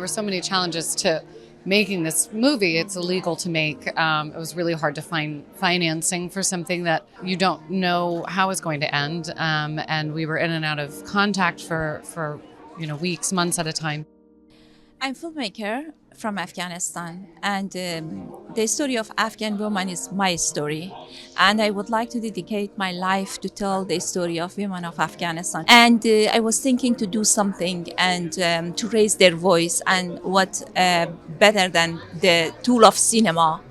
There were so many challenges to making this movie. It's illegal to make. It was really hard to find financing for something that you don't know how it's going to end. And we were in and out of contact for weeks, months at a time. I'm a filmmaker from Afghanistan, and the story of Afghan women is my story. And I would like to dedicate my life to tell the story of women of Afghanistan. And I was thinking to do something and to raise their voice, and what better than the tool of cinema.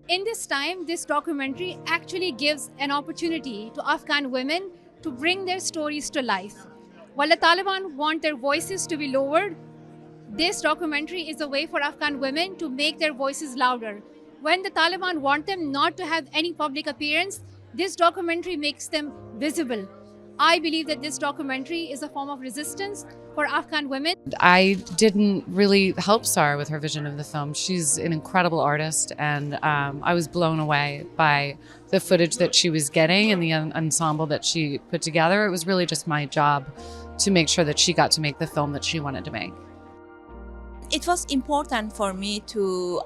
In this time, this documentary actually gives an opportunity to Afghan women to bring their stories to life. While the Taliban want their voices to be lowered, this documentary is a way for Afghan women to make their voices louder. When the Taliban want them not to have any public appearance, this documentary makes them visible. I believe that this documentary is a form of resistance for Afghan women. I didn't really help Sahra with her vision of the film. She's an incredible artist, and I was blown away by the footage that she was getting and the ensemble that she put together. It was really just my job to make sure that she got to make the film that she wanted to make. It was important for me to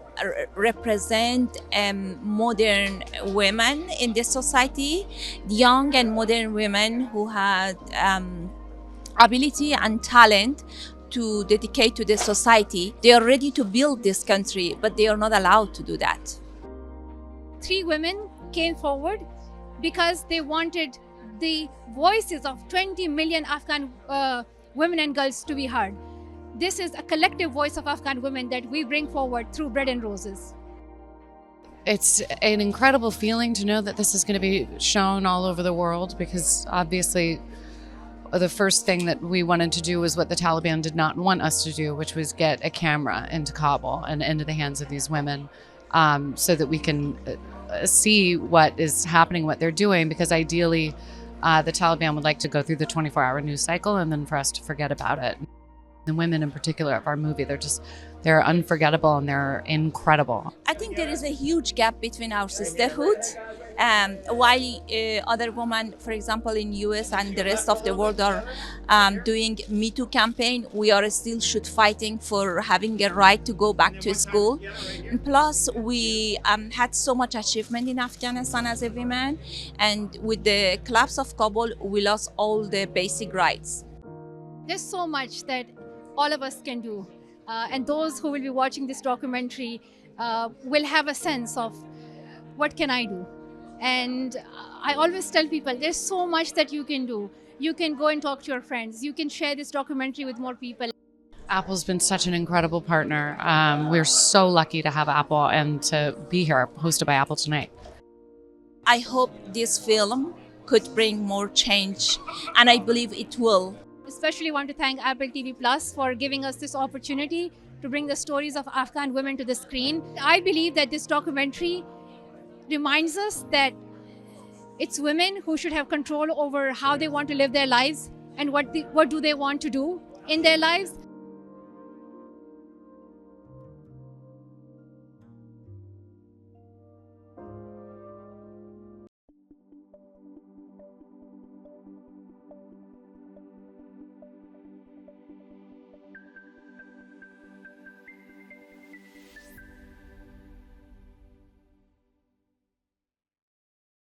represent modern women in this society, young and modern women who had ability and talent to dedicate to the society. They are ready to build this country, but they are not allowed to do that. 3 women came forward because they wanted the voices of 20 million Afghan women and girls to be heard. This is a collective voice of Afghan women that we bring forward through Bread and Roses. It's an incredible feeling to know that this is going to be shown all over the world, because obviously the first thing that we wanted to do was what the Taliban did not want us to do, which was get a camera into Kabul and into the hands of these women, so that we can see what is happening, what they're doing, because ideally the Taliban would like to go through the 24-hour news cycle and then for us to forget about it. The women in particular of our movie, they're unforgettable and they're incredible. I think there is a huge gap between our sisterhood. While other women, for example, in US and the rest of the world are doing Me Too campaign, we are still fighting for having a right to go back to school. And plus, we had so much achievement in Afghanistan as a woman, and with the collapse of Kabul, we lost all the basic rights. There's so much that all of us can do. And those who will be watching this documentary will have a sense of what can I do. And I always tell people there's so much that you can do. You can go and talk to your friends. You can share this documentary with more people. Apple's been such an incredible partner. We're so lucky to have Apple and to be here hosted by Apple tonight. I hope this film could bring more change, and I believe it will. Especially want to thank Apple TV Plus for giving us this opportunity to bring the stories of Afghan women to the screen. I believe that this documentary reminds us that it's women who should have control over how they want to live their lives and what do they want to do in their lives.